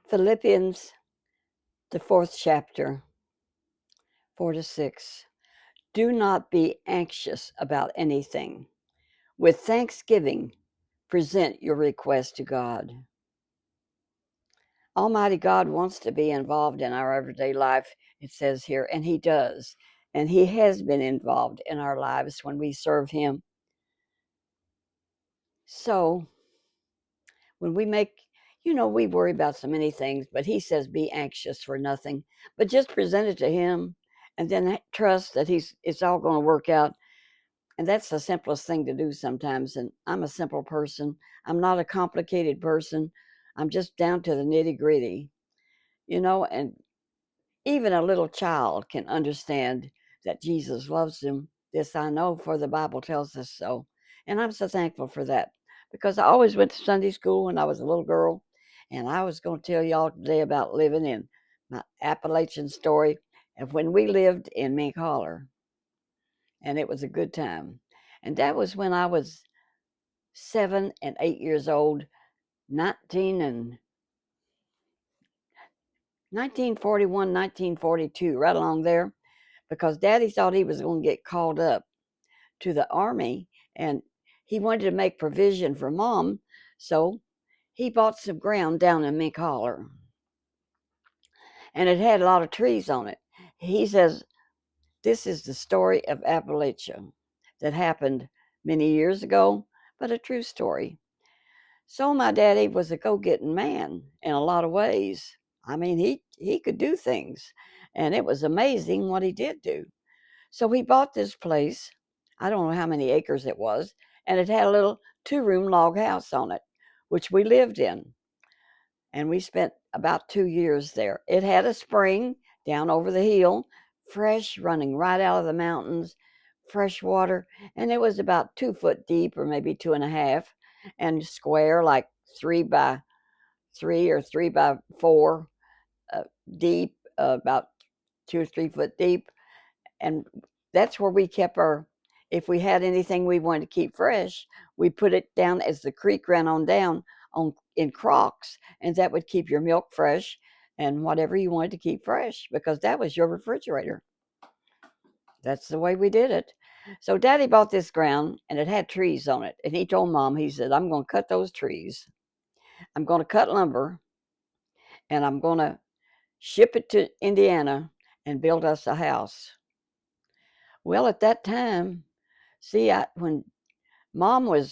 Philippians, the 4th chapter, 4 to 6. Do not be anxious about anything. With thanksgiving, present your request to God. Almighty God wants to be involved in our everyday life, it says here, and He does. And He has been involved in our lives when we serve Him. So, when we we worry about so many things, but He says be anxious for nothing, but just present it to Him and then trust that it's all going to work out. And that's the simplest thing to do sometimes. And I'm a simple person. I'm not a complicated person. I'm just down to the nitty gritty, and even a little child can understand that Jesus loves him. This I know, for the Bible tells us so. And I'm so thankful for that, because I always went to Sunday school when I was a little girl. And I was going to tell y'all today about living in my Appalachian story of when we lived in Mink, holler. And it was a good time. And that was when I was 7 and 8 years old, 19 and 1941, 1942, right along there, because Daddy thought he was going to get called up to the Army, and he wanted to make provision for Mom, so he bought some ground down in Mink, holler, and it had a lot of trees on it. He says, this is the story of Appalachia that happened many years ago, but a true story. So my daddy was a go-getting man in a lot of ways. I mean, he could do things, and it was amazing what he did do. So he bought this place. I don't know how many acres it was, and it had a little 2-room log house on it, which we lived in. And we spent about 2 years there. It had a spring down over the hill, fresh, running right out of the mountains, fresh water, and it was about 2 foot deep, or maybe 2.5, and square, like 3 by 3 or 3 by 4 deep, about 2 or 3 foot deep. And that's where we kept if we had anything we wanted to keep fresh, we put it down as the creek ran on down in crocks, and that would keep your milk fresh and whatever you wanted to keep fresh, because that was your refrigerator. That's the way we did it. So Daddy bought this ground, and it had trees on it, and he told Mom, he said, I'm going to cut those trees. I'm going to cut lumber, and I'm going to ship it to Indiana and build us a house. Well, at that time, see, when Mom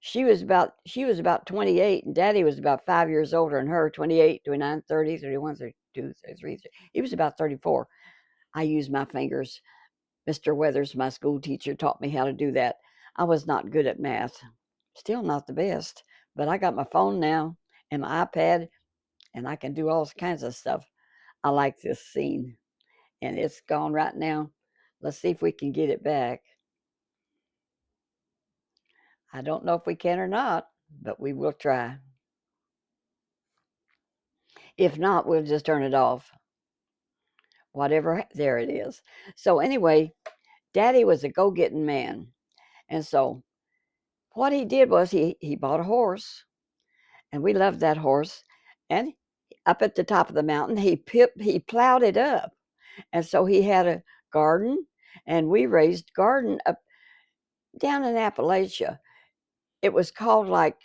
she was about 28, and Daddy was about 5 years older than her, 28, 29, 30, 31, 32, 33. He was about 34. I used my fingers. Mr. Weathers, my school teacher, taught me how to do that. I was not good at math. Still not the best, but I got my phone now and my iPad, and I can do all kinds of stuff. I like this scene, and it's gone right now. Let's see if we can get it back. I don't know if we can or not, but we will try. If not, we'll just turn it off. Whatever, there it is. So anyway, Daddy was a go-getting man. And so what he did was he bought a horse, and we loved that horse. And up at the top of the mountain, he plowed it up. And so he had a garden, and we raised garden up down in Appalachia. It was called like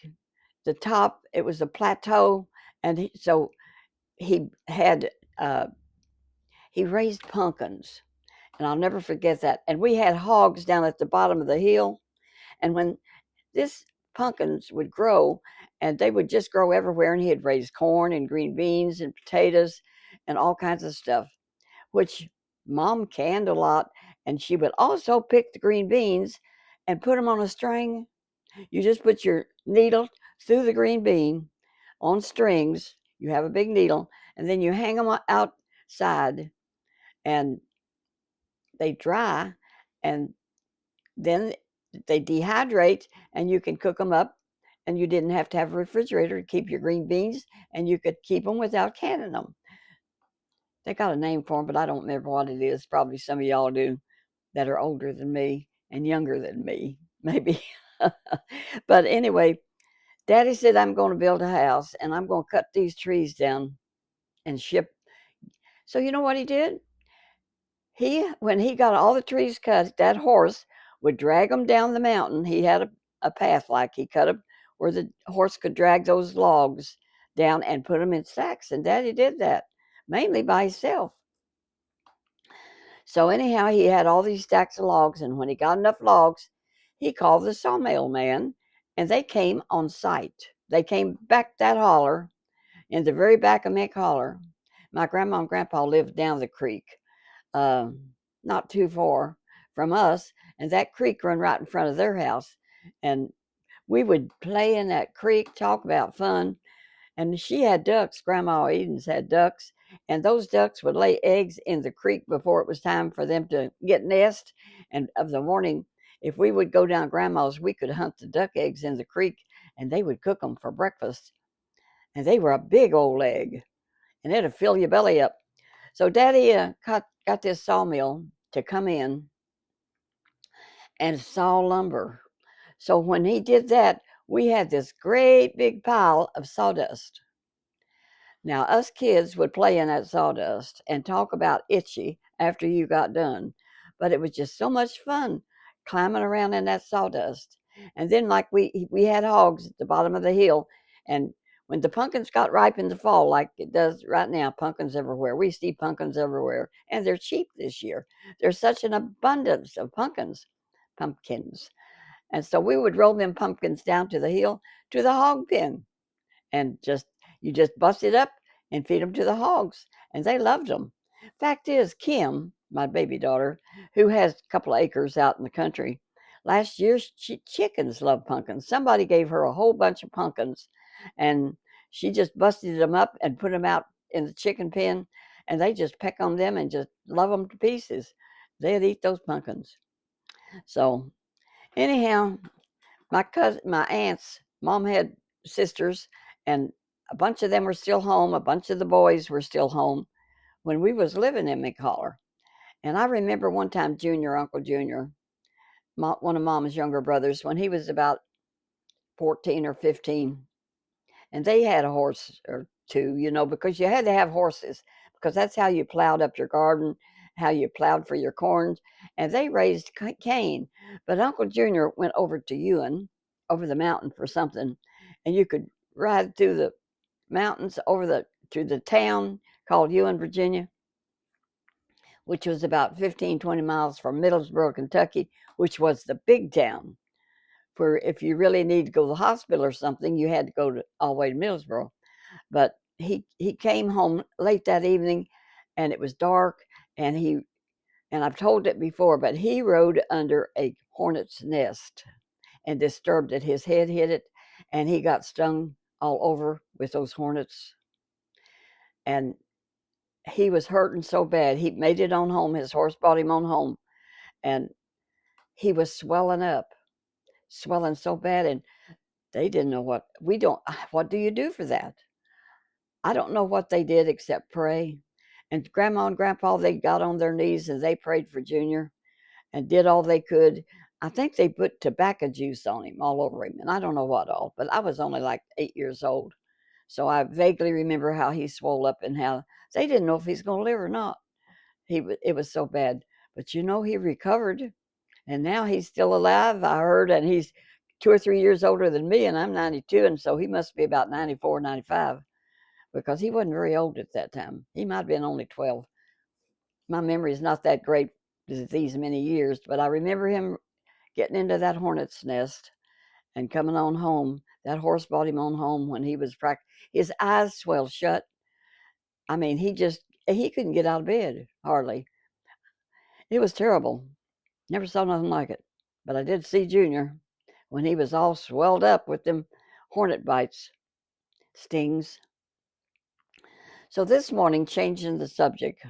the top, it was a plateau. And so he had, he raised pumpkins, and I'll never forget that. And we had hogs down at the bottom of the hill, and when this pumpkins would grow, and they would just grow everywhere, and he had raised corn and green beans and potatoes and all kinds of stuff, which Mom canned a lot, and she would also pick the green beans and put them on a string. You just put your needle through the green bean on strings. You have a big needle, and then you hang them outside, and they dry, and then they dehydrate, and you can cook them up, and you didn't have to have a refrigerator to keep your green beans, and you could keep them without canning them. They got a name for them, but I don't remember what it is. Probably some of y'all do that are older than me and younger than me, maybe. But anyway, Daddy said, I'm going to build a house, and I'm going to cut these trees down. and ship. So you know what he did? When he got all the trees cut, that horse would drag them down the mountain. He had a path like he cut them where the horse could drag those logs down and put them in sacks. And Daddy did that mainly by himself. So anyhow, he had all these stacks of logs, and when he got enough logs, he called the sawmill man, and they came on site. They came back that holler in the very back of Mink Holler. My grandma and grandpa lived down the creek, uh, not too far from us, and that creek run right in front of their house. And we would play in that creek, talk about fun. And she had ducks. Grandma Edens had ducks, and those ducks would lay eggs in the creek before it was time for them to get nest. And of the morning, if we would go down Grandma's, we could hunt the duck eggs in the creek, and they would cook them for breakfast. And they were a big old egg, and it'd fill your belly up. So Daddy got this sawmill to come in and saw lumber. So when he did that, we had this great big pile of sawdust. Now, us kids would play in that sawdust and talk about Itchy after you got done. But it was just so much fun climbing around in that sawdust. And then, like we had hogs at the bottom of the hill, and when the pumpkins got ripe in the fall, like it does right now, pumpkins everywhere. We see pumpkins everywhere, and they're cheap this year. There's such an abundance of pumpkins. And so we would roll them pumpkins down to the hill to the hog pen, and you just bust it up and feed them to the hogs, and they loved them. Fact is, Kim, my baby daughter, who has a couple of acres out in the country, last year chickens love pumpkins. Somebody gave her a whole bunch of pumpkins, and she just busted them up and put them out in the chicken pen, and they just peck on them and just love them to pieces. They'd eat those pumpkins. So anyhow, my aunts, mom had sisters, and a bunch of them were still home. A bunch of the boys were still home when we was living in McHoller. And I remember one time Uncle Junior, one of Mom's younger brothers, when he was about 14 or 15, and they had a horse or two, because you had to have horses, because that's how you plowed up your garden, how you plowed for your corn, and they raised cane. But Uncle Junior went over to Ewan, over the mountain for something, and you could ride through the mountains to the town called Ewan, Virginia, which was about 15, 20 miles from Middlesboro, Kentucky, which was the big town. Where if you really need to go to the hospital or something, you had to go all the way to Middlesboro. But he came home late that evening, and it was dark, and I've told it before, but he rode under a hornet's nest and disturbed it. His head hit it, and he got stung all over with those hornets. And he was hurting so bad. He made it on home. His horse brought him on home, and he was swelling so bad, and they didn't know what do you do for that? I don't know what they did except pray. And Grandma and Grandpa, they got on their knees and they prayed for Junior and did all they could. I think they put tobacco juice on him, all over him, and I don't know what all, but I was only like 8 years old. So I vaguely remember how he swelled up and how they didn't know if he's going to live or not. It was so bad. But he recovered, and now he's still alive, I heard, and he's 2 or 3 years older than me, and I'm 92, and so he must be about 94, 95, because he wasn't very old at that time. He might have been only 12. My memory is not that great these many years, but I remember him getting into that hornet's nest and coming on home. That horse brought him on home when he was his eyes swelled shut. I mean, he couldn't get out of bed, hardly. It was terrible. Never saw nothing like it. But I did see Junior when he was all swelled up with them hornet bites, stings. So this morning, changing the subject,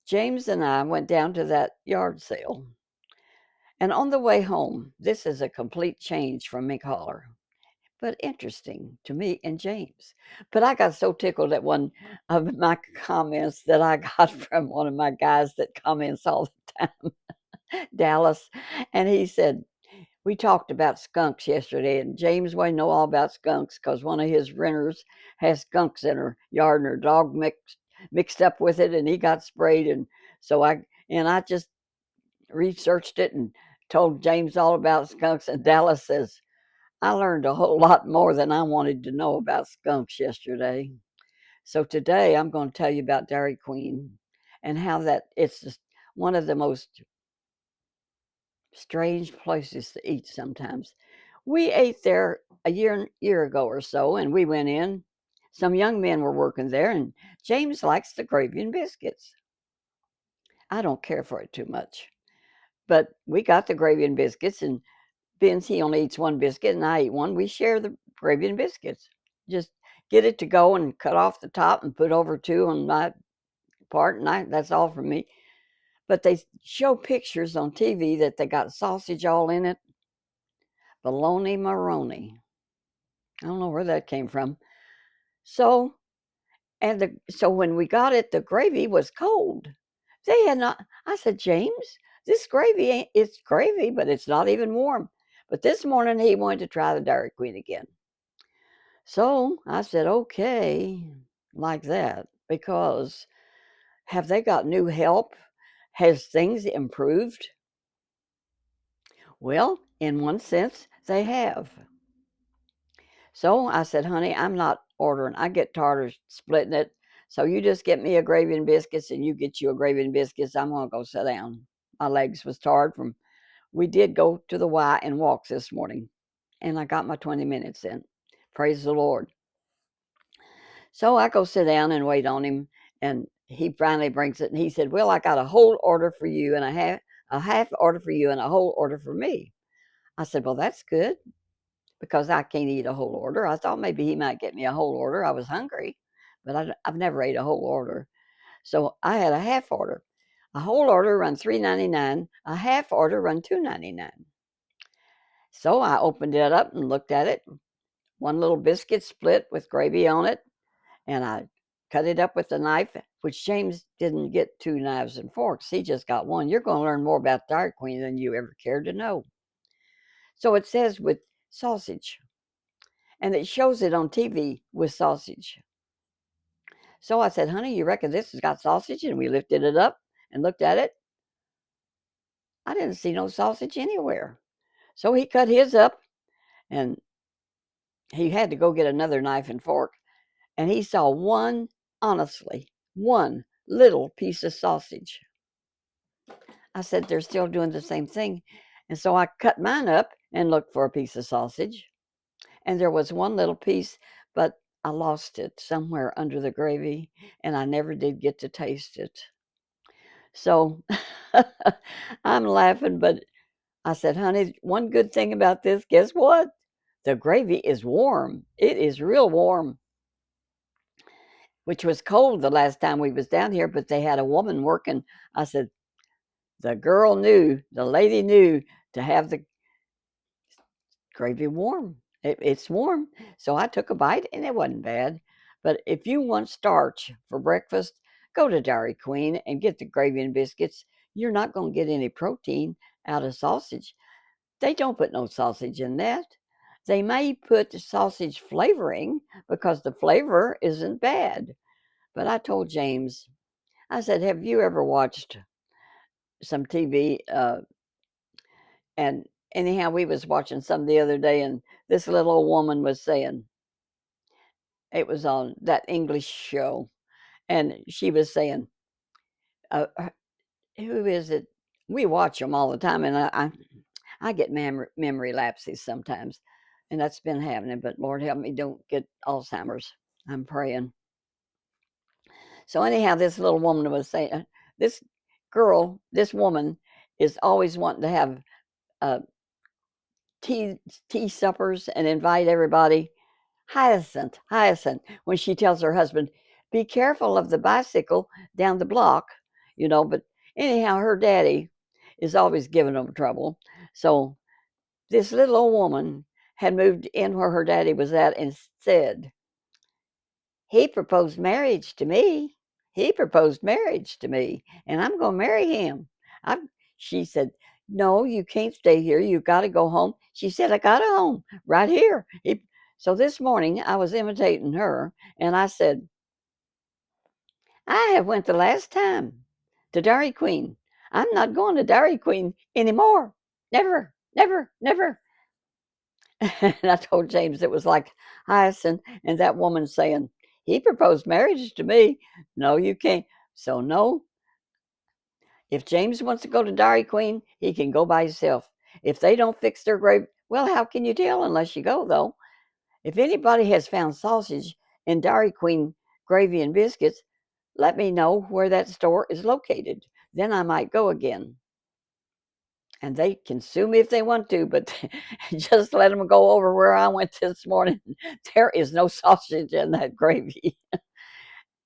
James and I went down to that yard sale. And on the way home, this is a complete change from Mink Holler, but interesting to me and James. But I got so tickled at one of my comments that I got from one of my guys that comments all the time, Dallas. And he said, We talked about skunks yesterday, and James wanted to know all about skunks because one of his renters has skunks in her yard, and her dog mixed up with it, and he got sprayed. And so I just researched it and told James all about skunks. And Dallas says I learned a whole lot more than I wanted to know about skunks yesterday. So today I'm going to tell you about Dairy Queen and how that it's just one of the most strange places to eat sometimes. We ate there a year ago or so, and we went in. Some young men were working there, and James likes the gravy and biscuits. I don't care for it too much, but we got the gravy and biscuits, and Vince, he only eats one biscuit, and I eat one. We share the gravy and biscuits. Just get it to go and cut off the top and put over two on my part, and that's all for me. But they show pictures on TV that they got sausage all in it. Baloney Maroney. I don't know where that came from. So so when we got it, the gravy was cold. They had not. I said, James, this gravy ain't. It's gravy, but it's not even warm. But this morning he wanted to try the Dairy Queen again. So I said, okay, like that, because have they got new help? Has things improved? Well, in one sense, they have. So I said, honey, I'm not ordering. I get tired of splitting it. So you just get me a gravy and biscuits and you get you a gravy and biscuits. I'm going to go sit down. My legs was tired from, we did go to the Y and walks this morning. And I got my 20 minutes in. Praise the Lord. So I go sit down and wait on him. And he finally brings it. And he said, well, I got a whole order for you and a half order for you and a whole order for me. I said, well, that's good, because I can't eat a whole order. I thought maybe he might get me a whole order. I was hungry, but I've never ate a whole order. So I had a half order. A whole order run $3.99. A half order run $2.99. So I opened it up and looked at it. One little biscuit split with gravy on it, and I cut it up with a knife, which James didn't get two knives and forks. He just got one. You're going to learn more about Dairy Queen than you ever cared to know. So it says with sausage, and it shows it on TV with sausage. So I said, honey, you reckon this has got sausage? And we lifted it up and looked at it. I didn't see no sausage anywhere. So he cut his up, and he had to go get another knife and fork. And he saw one, honestly, one little piece of sausage. I said, they're still doing the same thing. And so I cut mine up and looked for a piece of sausage. And there was one little piece, but I lost it somewhere under the gravy, and I never did get to taste it. So I'm laughing, but I said, honey, one good thing about this, guess what? The gravy is warm. It is real warm, which was cold the last time we was down here, but they had a woman working. I said, the lady knew to have the gravy warm. It's warm. So I took a bite and it wasn't bad. But if you want starch for breakfast, go to Dairy Queen and get the gravy and biscuits. You're not going to get any protein out of sausage. They don't put no sausage in that. They may put sausage flavoring because the flavor isn't bad. But I told James, I said, have you ever watched some TV? And anyhow, we was watching some the other day, and this little old woman was saying, it was on that English show, and she was saying, uh, who is it? We watch them all the time, and I get memory lapses sometimes, and that's been happening. But Lord help me, don't get Alzheimer's. I'm praying. So anyhow, this little woman was saying, this woman is always wanting to have uh, tea suppers and invite everybody. Hyacinth, when she tells her husband, be careful of the bicycle down the block, but anyhow, her daddy is always giving them trouble. So this little old woman had moved in where her daddy was at and said, he proposed marriage to me. He proposed marriage to me, and I'm going to marry him. She said, No, you can't stay here. You got to go home. She said, I got a home right here. So this morning I was imitating her and I said, I have went the last time to Dairy Queen. I'm not going to Dairy Queen anymore. Never, never, never. And I told James it was like Hyacinth and that woman saying, he proposed marriage to me. No, you can't. So, no, if James wants to go to Dairy Queen, he can go by himself. If they don't fix their grave, well, how can you tell unless you go, though? If anybody has found sausage in Dairy Queen gravy and biscuits, let me know where that store is located. Then I might go again. And they can sue me if they want to, but just let them go over where I went this morning. There is no sausage in that gravy.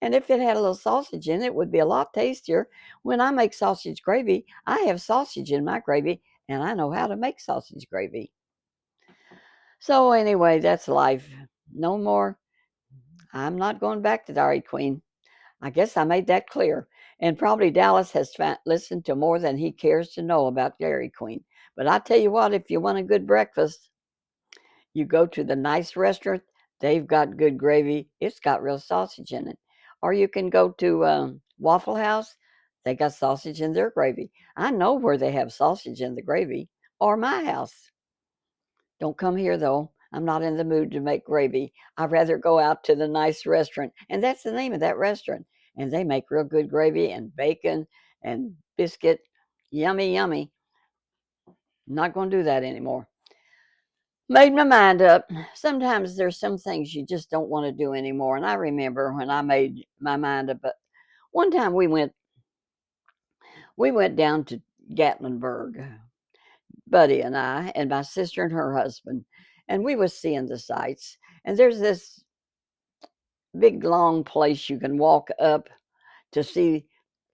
And if it had a little sausage in it, it would be a lot tastier. When I make sausage gravy, I have sausage in my gravy, and I know how to make sausage gravy. So, anyway, that's life. No more. I'm not going back to Dairy Queen. I guess I made that clear. And probably Dallas has listened to more than he cares to know about Dairy Queen. But I tell you what, if you want a good breakfast, you go to the nice restaurant. They've got good gravy. It's got real sausage in it. Or you can go to Waffle House. They got sausage in their gravy. I know where they have sausage in the gravy. Or my house. Don't come here though. I'm not in the mood to make gravy. I'd rather go out to the nice restaurant. And that's the name of that restaurant. And they make real good gravy and bacon and biscuit. Yummy, yummy. Not going to do that anymore. Made my mind up. Sometimes there's some things you just don't want to do anymore. And I remember when I made my mind up. But one time we went down to Gatlinburg, Buddy and my sister and her husband, and we was seeing the sights. And there's this big long place you can walk up to see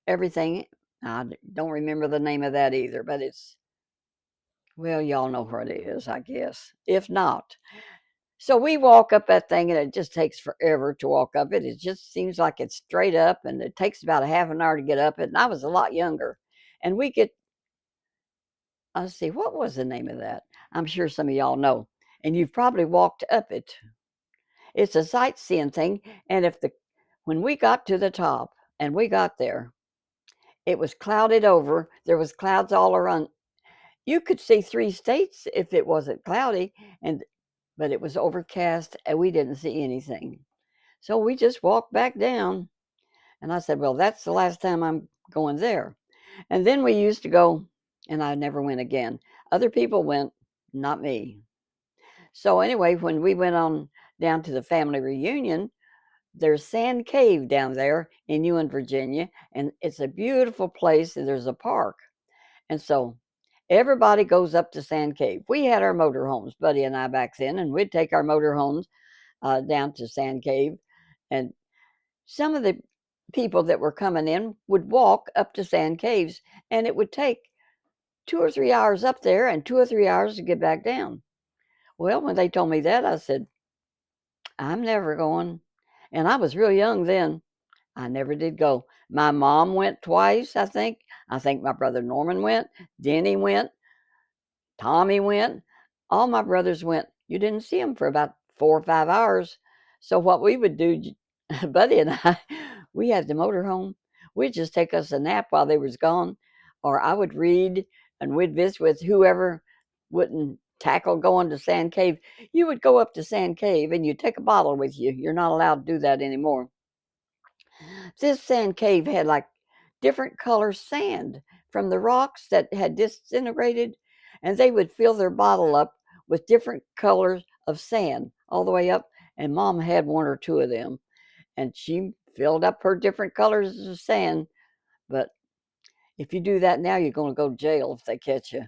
everything. I don't remember the name of that either, but it's, well, y'all know where it is, I guess. If not, so we walk up that thing and it just takes forever to walk up it. It just seems like it's straight up and it takes about a half an hour to get up it. And I was a lot younger. And we get, let's see, what was the name of that? I'm sure some of y'all know. And you've probably walked up it. It's a sightseeing thing. And when we got to the top and we got there, it was clouded over. There was clouds all around. You could see 3 states if it wasn't cloudy, but it was overcast and we didn't see anything. So we just walked back down. And I said, well, that's the last time I'm going there. And then we used to go, and I never went again. Other people went, not me. So anyway, when we went on down to the family reunion, there's Sand Cave down there in Ewan, Virginia, and it's a beautiful place. And there's a park. And so everybody goes up to Sand Cave. We had our motorhomes, Buddy and I, back then, and we'd take our motorhomes down to Sand Cave. And some of the people that were coming in would walk up to Sand Caves, and it would take 2 or 3 hours up there and 2 or 3 hours to get back down. Well, when they told me that, I said, I'm never going. And I was real young then. I never did go. My mom went twice, I think. I think my brother Norman went. Denny went. Tommy went. All my brothers went. You didn't see them for about 4 or 5 hours. So what we would do, Buddy and I, we had the motorhome. We'd just take us a nap while they was gone, or I would read, and we'd visit with whoever wouldn't tackle going to Sand Cave. You would go up to Sand Cave and you take a bottle with you. You're not allowed to do that anymore. This sand cave had like different color sand from the rocks that had disintegrated, and they would fill their bottle up with different colors of sand all the way up. And Mom had 1 or 2 of them, and she filled up her different colors of sand. But if you do that now, you're going to go to jail if they catch you.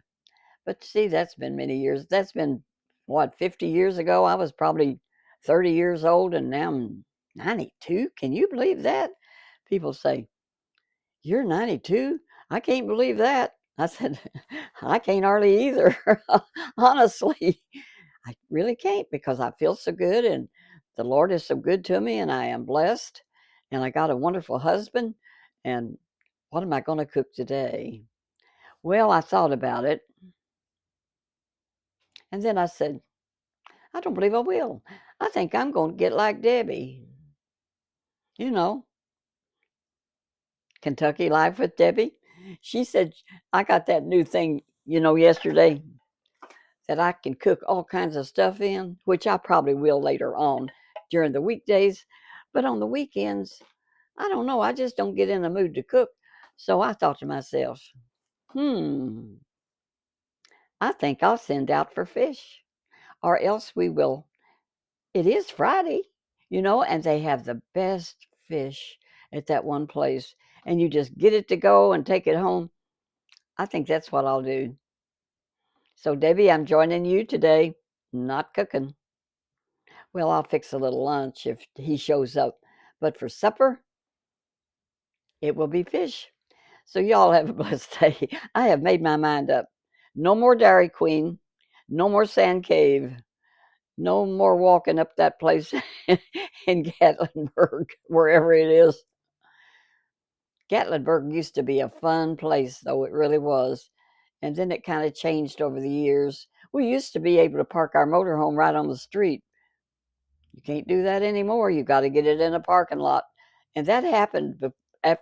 But see, that's been many years. That's been, what, 50 years ago? I was probably 30 years old, and now I'm 92. Can you believe that? People say, you're 92? I can't believe that. I said, I can't hardly either. Honestly, I really can't, because I feel so good and the Lord is so good to me and I am blessed and I got a wonderful husband. And what am I going to cook today? Well, I thought about it, and then I said, I don't believe I will. I think I'm going to get like Debbie. You know, Kentucky Life with Debbie. She said, I got that new thing, yesterday that I can cook all kinds of stuff in, which I probably will later on during the weekdays. But on the weekends, I don't know. I just don't get in the mood to cook. So I thought to myself, hmm, I think I'll send out for fish, or else we will. It is Friday, and they have the best fish at that one place. And you just get it to go and take it home. I think that's what I'll do. So, Debbie, I'm joining you today. Not cooking. Well, I'll fix a little lunch if he shows up. But for supper, it will be fish. So, y'all have a blessed day. I have made my mind up. No more Dairy Queen. No more Sand Cave. No more walking up that place in Gatlinburg, wherever it is. Gatlinburg used to be a fun place, though it really was. And then it kind of changed over the years. We used to be able to park our motorhome right on the street. You can't do that anymore. You got to get it in a parking lot. And that happened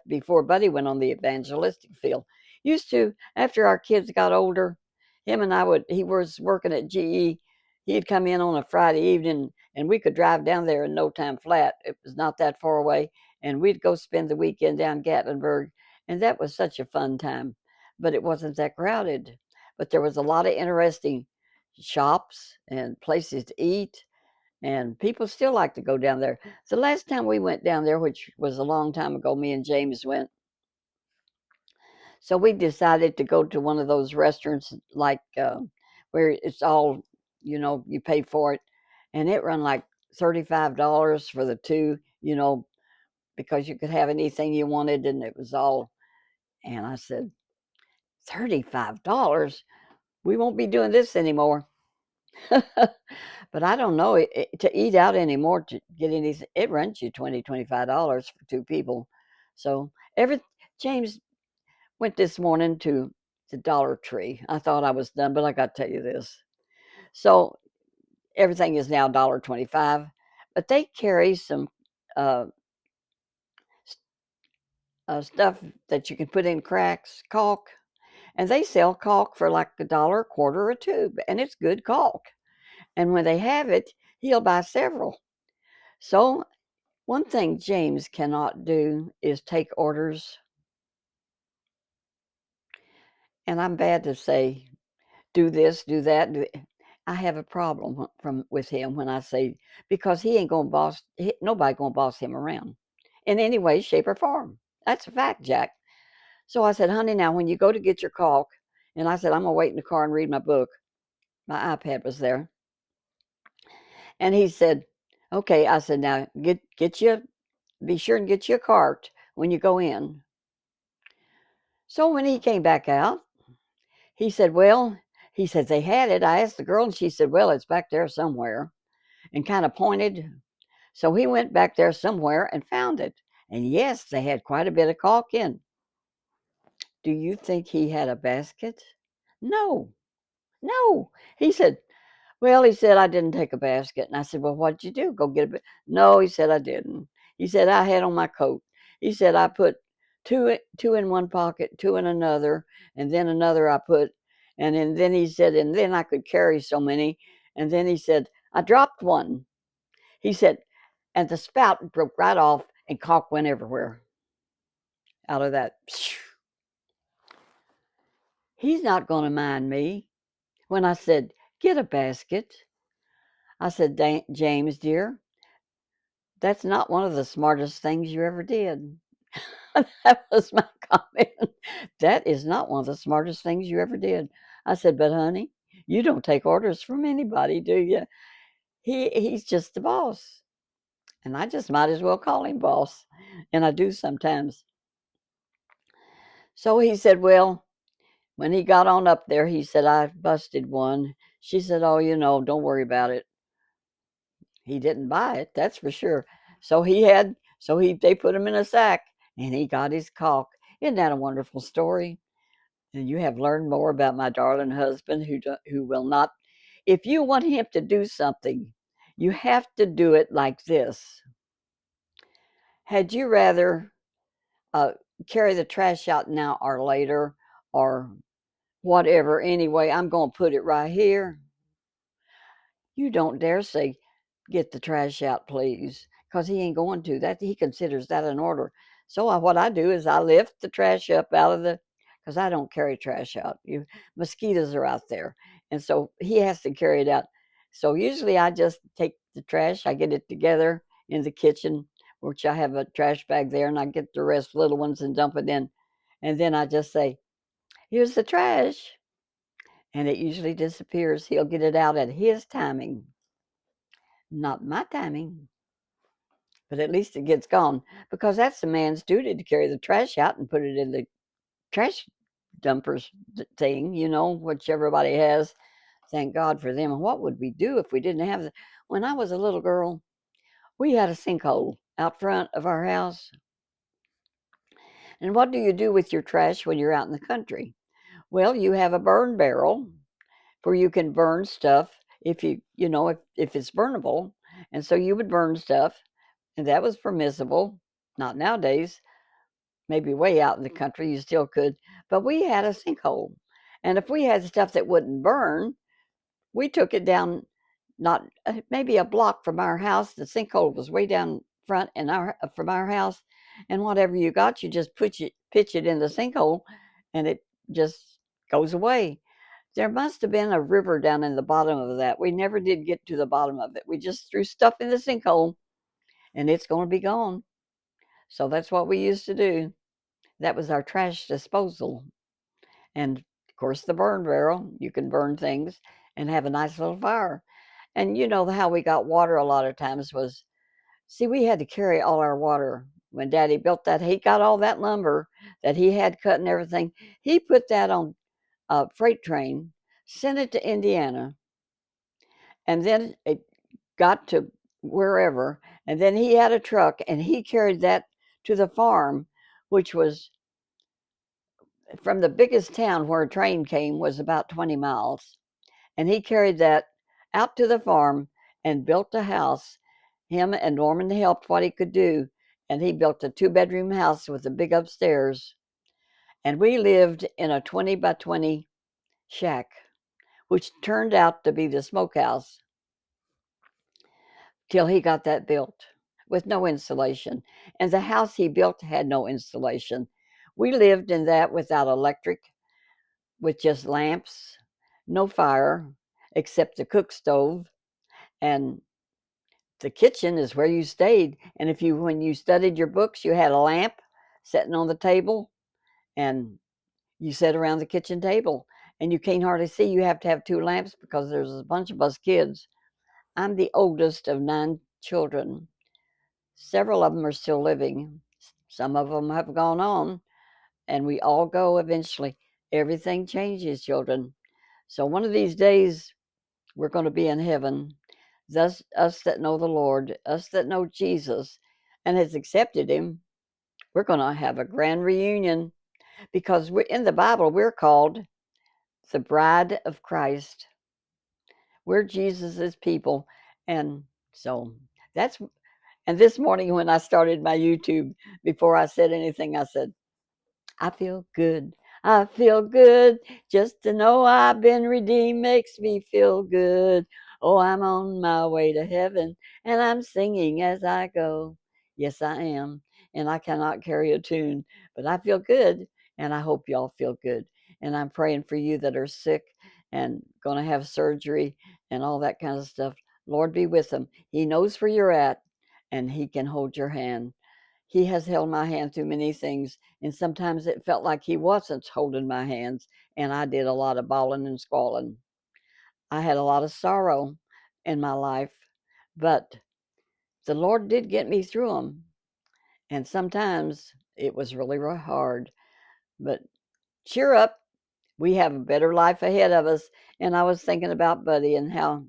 before Buddy went on the evangelistic field. Used to, after our kids got older, him and he was working at GE. He'd come in on a Friday evening and we could drive down there in no time flat. It was not that far away. And we'd go spend the weekend down Gatlinburg. And that was such a fun time. But it wasn't that crowded. But there was a lot of interesting shops and places to eat, and people still like to go down there. The last time we went down there, which was a long time ago, me and James went. So we decided to go to one of those restaurants, like where it's all, you pay for it, and it run like $35 for the two, because you could have anything you wanted, and it was all. And I said, $35? We won't be doing this anymore. But I don't know to eat out anymore, to get anything. It runs you $25 for two people. So every James went this morning to the Dollar Tree. I thought I was done, but I got to tell you this. So everything is now $1.25, but they carry some uh, stuff that you can put in cracks, caulk, and they sell caulk for like $1, a quarter a tube, and it's good caulk. And when they have it, he'll buy several. So one thing James cannot do is take orders. And I'm bad to say, do this, do that. I have a problem with him when I say, because he ain't gonna nobody gonna boss him around in any way, shape, or form. That's a fact, Jack. So I said, honey, now when you go to get your caulk, and I said, I'm gonna wait in the car and read my book. My iPad was there. And he said, okay. I said, now be sure and get you a cart when you go in. So when he came back out, he said, well, he said, they had it. I asked the girl, and she said, well, it's back there somewhere, and kind of pointed. So he went back there somewhere and found it. And yes, they had quite a bit of caulk in. Do you think he had a basket? No, no. He said, well, he said, I didn't take a basket. And I said, well, what'd you do? Go get a basket? No, he said, I didn't. He said, I had on my coat. He said, I put two in one pocket, two in another, and then another I put. And then he said, and then I could carry so many. And then he said, I dropped one. He said, and the spout broke right off and caulk went everywhere out of that. He's not going to mind me. When I said, get a basket, I said, James, dear, that's not one of the smartest things you ever did. That was my comment. That is not one of the smartest things you ever did. I said, but honey, you don't take orders from anybody, do you? He's just the boss. And I just might as well call him boss. And I do sometimes. So he said, well, when he got on up there, he said, I busted one. She said, oh, don't worry about it. He didn't buy it, that's for sure. They put him in a sack and he got his caulk. Isn't that a wonderful story? And you have learned more about my darling husband who will not. If you want him to do something, you have to do it like this. Had you rather uh, carry the trash out now or later or whatever? Anyway, I'm going to put it right here. You don't dare say, get the trash out, please, because he ain't going to. That he considers that an order. So what I do is I lift the trash up out of the, because I don't carry trash out. Mosquitoes are out there, and so he has to carry it out. So usually I just take the trash, I get it together in the kitchen, which I have a trash bag there, and I get the rest little ones and dump it in, and then I just say, "Here's the trash," and it usually disappears. He'll get it out at his timing. Not my timing, but at least it gets gone because that's the man's duty to carry the trash out and put it in the trash dumpers thing, which everybody has. Thank God for them. And what would we do if we didn't have the? When I was a little girl, we had a sinkhole out front of our house. And what do you do with your trash when you're out in the country? Well, you have a burn barrel where you can burn stuff if if it's burnable. And so you would burn stuff, and that was permissible. Not nowadays. Maybe way out in the country, you still could. But we had a sinkhole. And if we had stuff that wouldn't burn, we took it down, not maybe a block from our house. The sinkhole was way down front and from our house. And whatever you got, you just pitch it in the sinkhole, and it just goes away. There must have been a river down in the bottom of that. We never did get to the bottom of it. We just threw stuff in the sinkhole, and it's going to be gone. So that's what we used to do. That was our trash disposal. And of course, the burn barrel, you can burn things and have a nice little fire. And you know how we got water a lot of times was, see, we had to carry all our water. When Daddy built that, he got all that lumber that he had cut and everything. He put that on a freight train, sent it to Indiana, and then it got to wherever. And then he had a truck and he carried that to the farm, which was from the biggest town where a train came was about 20 miles. And he carried that out to the farm and built a house. Him and Norman helped what he could do. And he built a 2-bedroom house with a big upstairs. And we lived in a 20 by 20 shack, which turned out to be the smokehouse till he got that built with no insulation. And the house he built had no insulation. We lived in that without electric, with just lamps, no fire except the cook stove, and the kitchen is where you stayed. And when you studied your books, you had a lamp sitting on the table, and you sat around the kitchen table, and you can't hardly see. You have to have 2 lamps because there's a bunch of us kids. I'm the oldest of 9 children. Several of them are still living. Some of them have gone on, and we all go eventually. Everything changes, children. So one of these days, we're going to be in heaven. Thus, us that know the Lord, us that know Jesus and has accepted him, we're going to have a grand reunion because we're in the Bible, we're called the bride of Christ. We're Jesus's people. And so that's, and this morning when I started my YouTube, before I said anything, I said, I feel good. I feel good. Just to know I've been redeemed makes me feel good. Oh, I'm on my way to heaven and I'm singing as I go. Yes, I am. And I cannot carry a tune, but I feel good and I hope y'all feel good. And I'm praying for you that are sick and going to have surgery and all that kind of stuff. Lord be with them. He knows where you're at and he can hold your hand. He has held my hand through many things, and sometimes it felt like he wasn't holding my hands, and I did a lot of bawling and squalling. I had a lot of sorrow in my life, but the Lord did get me through them, and sometimes it was really, really hard. But cheer up, we have a better life ahead of us. And I was thinking about Buddy and how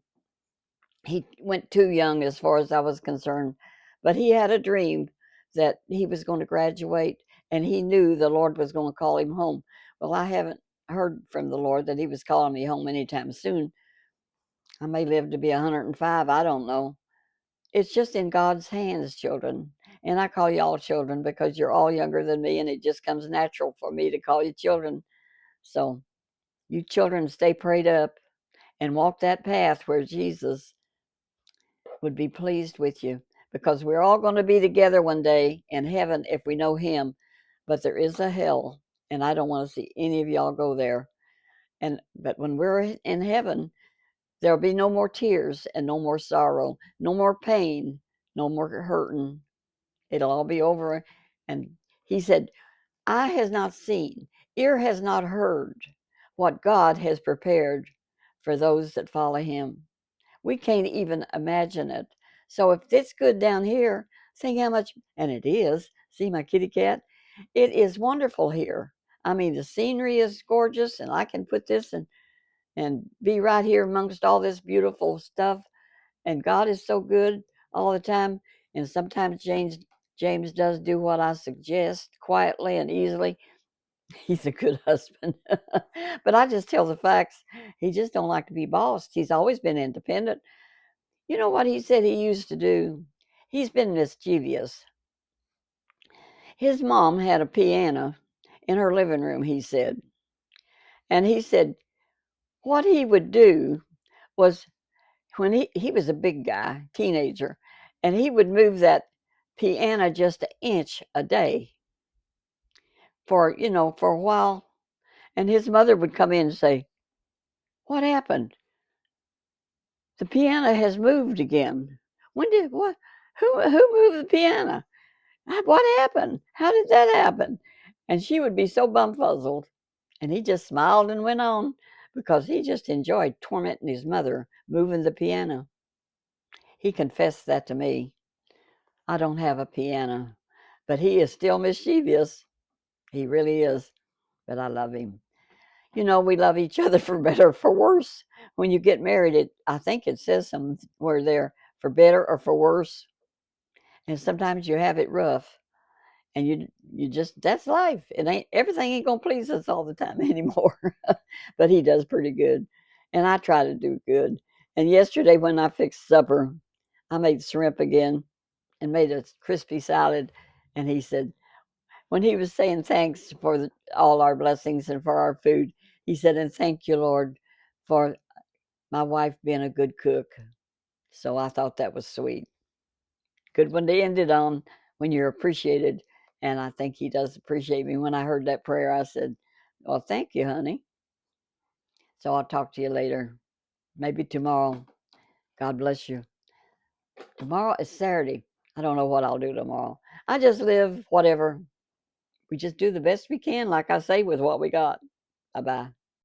he went too young as far as I was concerned, but he had a dream that he was going to graduate and he knew the Lord was going to call him home. Well, I haven't heard from the Lord that He was calling me home anytime soon. I may live to be 105. I don't know. It's just in God's hands, children. And I call y'all children because you're all younger than me, and it just comes natural for me to call you children. So, you children, stay prayed up and walk that path where Jesus would be pleased with you, because we're all going to be together one day in heaven if we know Him. But there is a hell, and I don't want to see any of y'all go there. But when we're in heaven, there'll be no more tears and no more sorrow, no more pain, no more hurting. It'll all be over. And He said, eye has not seen, ear has not heard what God has prepared for those that follow Him. We can't even imagine it. So if it's good down here, think how much, and it is. See my kitty cat? It is wonderful here. I mean, the scenery is gorgeous, and I can put this and be right here amongst all this beautiful stuff. And God is so good all the time. And sometimes James does do what I suggest quietly and easily. He's a good husband. But I just tell the facts. He just don't like to be bossed. He's always been independent. You know what he said he used to do? He's been mischievous. His mom had a piano in her living room, he said. And he said what he would do was, when he was a big guy, teenager, and he would move that piano just an inch a day for a while. And his mother would come in and say, what happened? The piano has moved again. When did what? Who moved the piano? What happened? How did that happen? And she would be so bumfuzzled. And he just smiled and went on, because he just enjoyed tormenting his mother, moving the piano. He confessed that to me. I don't have a piano, but he is still mischievous. He really is. But I love him. We love each other for better or for worse. When you get married, I think it says somewhere there, for better or for worse. And sometimes you have it rough. And you just, that's life. Everything ain't gonna please us all the time anymore. But he does pretty good, and I try to do good. And yesterday when I fixed supper, I made shrimp again and made a crispy salad. And he said, when he was saying thanks for all our blessings and for our food, he said, and thank you, Lord, for my wife being a good cook. So I thought that was sweet. Good one to end it on, when you're appreciated. And I think he does appreciate me. When I heard that prayer, I said, well, thank you, honey. So I'll talk to you later. Maybe tomorrow. God bless you. Tomorrow is Saturday. I don't know what I'll do tomorrow. I just live whatever. We just do the best we can, like I say, with what we got. Bye bye.